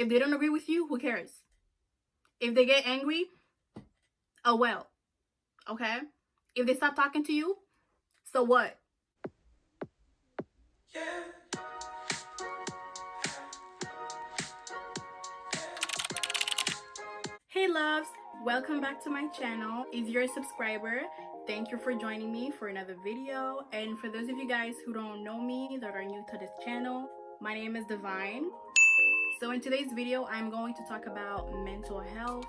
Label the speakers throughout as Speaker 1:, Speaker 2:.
Speaker 1: If they don't agree with you, who cares? If they get angry, oh well, okay? If they stop talking to you, so what? Hey loves, welcome back to my channel. If you're a subscriber, thank you for joining me for another video. And for those of you guys who don't know me, that are new to this channel, my name is Divine. So in today's video, I'm going to talk about mental health.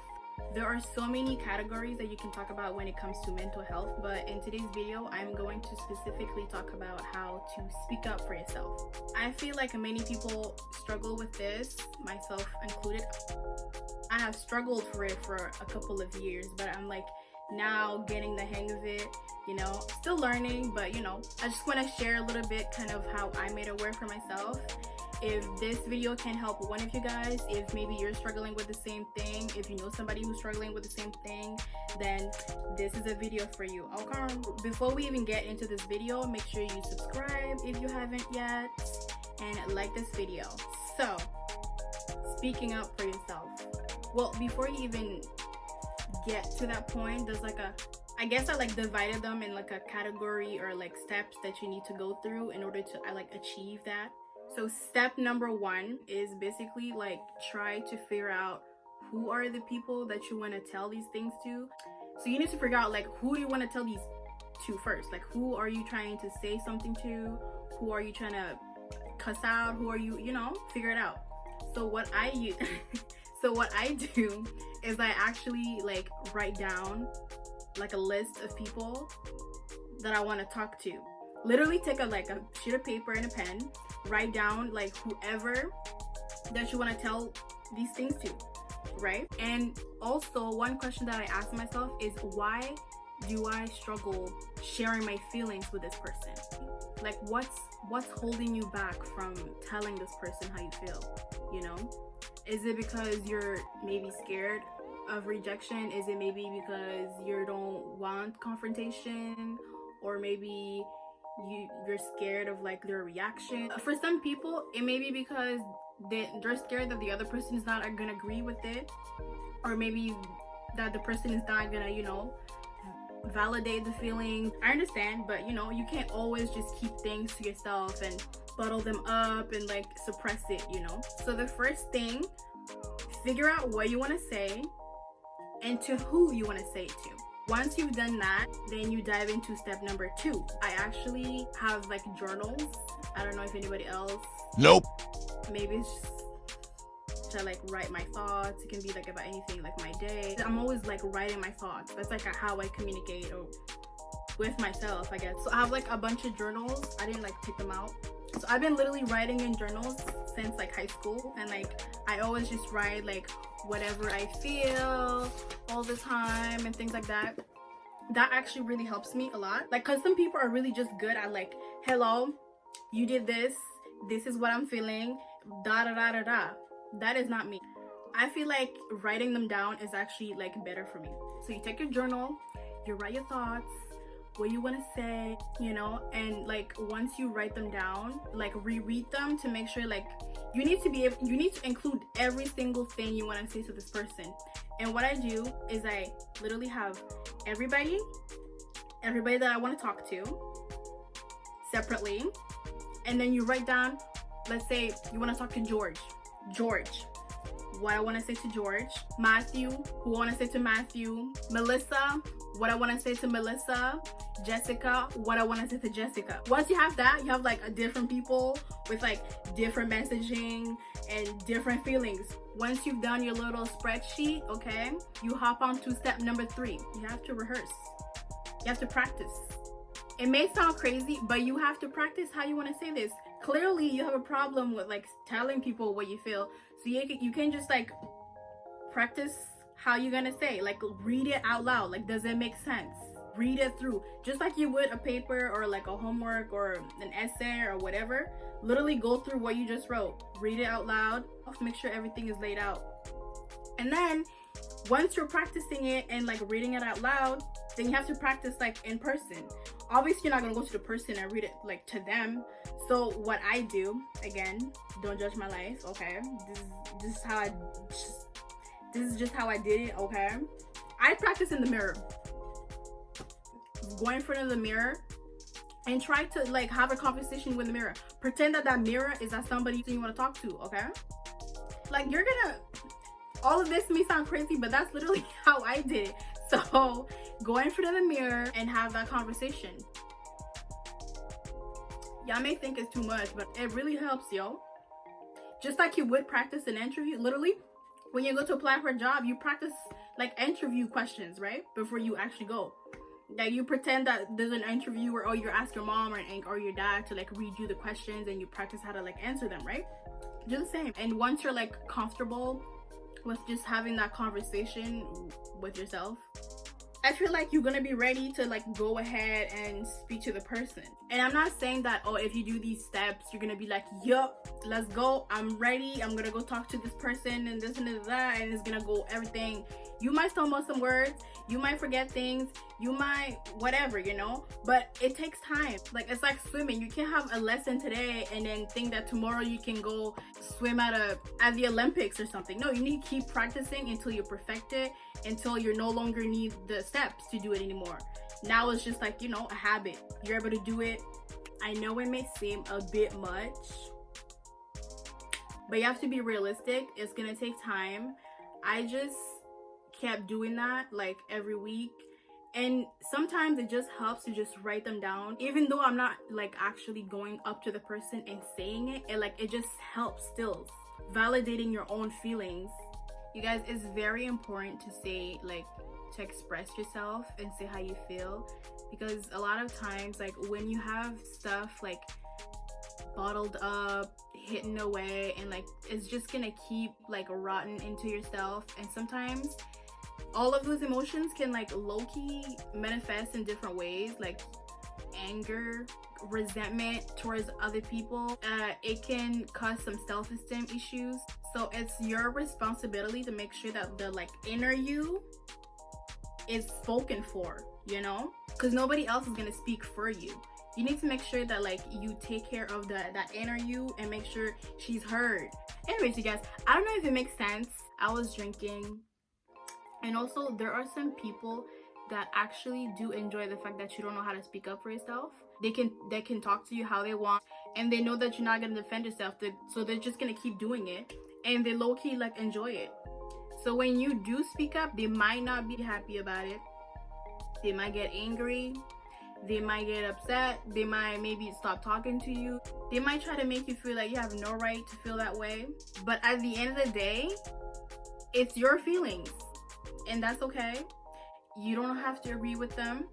Speaker 1: There are so many categories that you can talk about when it comes to mental health, but in today's video, I'm going to specifically talk about how to speak up for yourself. I feel like many people struggle with this, myself included. I have struggled for it for a couple of years, but I'm like now getting the hang of it, still learning, but I just want to share a little bit kind of how I made it work for myself. If this video can help one of you guys, if maybe you're struggling with the same thing, if you know somebody who's struggling with the same thing, then this is a video for you. Okay, before we even get into this video, make sure you subscribe if you haven't yet and like this video. So speaking up for yourself, well, before you even get to that point, there's I guess I divided them in a category or steps that you need to go through in order to achieve that. So step number one is basically try to figure out who are the people that you want to tell these things to. So you need to figure out who do you want to tell these to first. Who are you trying to say something to? Who are you trying to cuss out? Who are you, figure it out. So what I use so what I do is I actually write down a list of people that I want to talk to. Literally take a sheet of paper and a pen, write down whoever that you want to tell these things to, right? And also one question that I ask myself is, why do I struggle sharing my feelings with this person? What's holding you back from telling this person how you feel? Is it because you're maybe scared of rejection? Is it maybe because you don't want confrontation? Or maybe you're scared of their reaction? For some people, it may be because they're scared that the other person is not gonna agree with it, or maybe that the person is not gonna validate the feeling. I understand, but you can't always just keep things to yourself and bottle them up and suppress it. So the first thing, figure out what you want to say and to who you want to say it to. Once you've done that, then you dive into step number two. I actually have journals. I don't know if anybody else.
Speaker 2: Nope.
Speaker 1: Maybe it's just to write my thoughts. It can be about anything, my day. I'm always writing my thoughts. That's how I communicate with myself, I guess. So I have a bunch of journals. I didn't take them out. So I've been literally writing in journals since high school, and I always just write whatever I feel all the time and things like that. That actually really helps me a lot, because some people are really just good at hello, you did this is what I'm feeling, da da da da da. That is not me. I feel writing them down is actually better for me. So you take your journal, you write your thoughts, what you want to say, and once you write them down, reread them to make sure you need to include every single thing you want to say to this person. And what I do is I literally have everybody that I want to talk to separately, and then you write down, let's say you want to talk to George, what I want to say to George, Matthew, who I want to say to Matthew, Melissa, what I want to say to Melissa, Jessica, what I want to say to Jessica. Once you have that, you have a different people with different messaging and different feelings. Once you've done your little spreadsheet, okay, you hop on to step number three. You have to rehearse. You have to practice. It may sound crazy, but you have to practice how you want to say this. Clearly, you have a problem with telling people what you feel. So you can just practice how you're gonna say. Read it out loud. Does it make sense? Read it through, just like you would a paper or a homework or an essay or whatever. Literally go through what you just wrote. Read it out loud. Make sure everything is laid out. And then once you're practicing it and reading it out loud, then you have to practice in person. Obviously you're not gonna go to the person and read it to them. So what I do, again, don't judge my life, okay? this is just how I did it, okay? I practice in the mirror. Go in front of the mirror and try to like have a conversation with the mirror. Pretend that that mirror is that somebody you want to talk to, okay? Like, you're gonna, all of this may sound crazy, but that's literally how I did it. So go in front of the mirror and have that conversation. Y'all may think it's too much, but it really helps, yo. Just like you would practice an interview. Literally, when you go to apply for a job, you practice like interview questions, right? Before you actually go. Like, you pretend that there's an interviewer, or you ask your mom or your dad to like read you the questions, and you practice how to like answer them, right? Do the same. And once you're like comfortable with just having that conversation with yourself, I feel like you're gonna be ready to like go ahead and speak to the person. And I'm not saying that, oh, if you do these steps, you're gonna be like, yup, let's go, I'm ready, I'm gonna go talk to this person and this and that, and it's gonna go everything. You might stumble some words, you might forget things, you might whatever, you know, but it takes time. Like, it's like swimming. You can't have a lesson today and then think that tomorrow you can go swim at the Olympics or something. No, you need to keep practicing until you perfect it, until you no longer need the steps to do it anymore. Now it's just like, you know, a habit. You're able to do it. I know it may seem a bit much, but you have to be realistic. It's gonna take time. I just kept doing that like every week, and sometimes it just helps to just write them down, even though I'm not like actually going up to the person and saying it. It just helps still. Validating your own feelings, you guys, it's very important to say, like, to express yourself and say how you feel, because a lot of times, like, when you have stuff like bottled up, hidden away, and like it's just gonna keep like rotten into yourself, and sometimes all of those emotions can like low-key manifest in different ways, like anger, resentment towards other people. It can cause some self-esteem issues. So it's your responsibility to make sure that the like inner you is spoken for, you know, because nobody else is gonna speak for you. You need to make sure that like you take care of that inner you and make sure she's heard. Anyways, you guys, I don't know if it makes sense. I was drinking, and also there are some people that actually do enjoy the fact that you don't know how to speak up for yourself. They can talk to you how they want, and they know that you're not gonna defend yourself, so they're just gonna keep doing it, and they low-key like enjoy it. So when you do speak up, they might not be happy about it. They might get angry, they might get upset, they might maybe stop talking to you, they might try to make you feel like you have no right to feel that way. But at the end of the day, it's your feelings, and that's okay. You don't have to agree with them,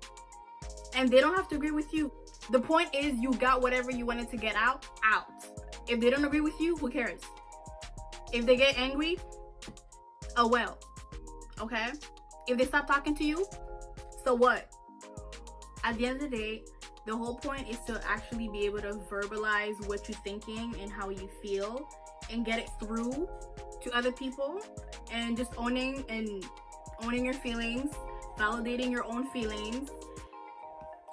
Speaker 1: and they don't have to agree with you. The point is, you got whatever you wanted to get out. If they don't agree with you, who cares? If they get angry, oh well, okay? If they stop talking to you, so what? At the end of the day, the whole point is to actually be able to verbalize what you're thinking and how you feel, and get it through to other people, and just owning your feelings, validating your own feelings,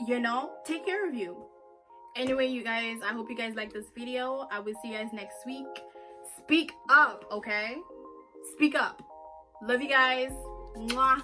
Speaker 1: you know, take care of you. Anyway, you guys, I hope you guys like this video. I will see you guys next week. Speak up, okay? Speak up. Love you guys. Mwah.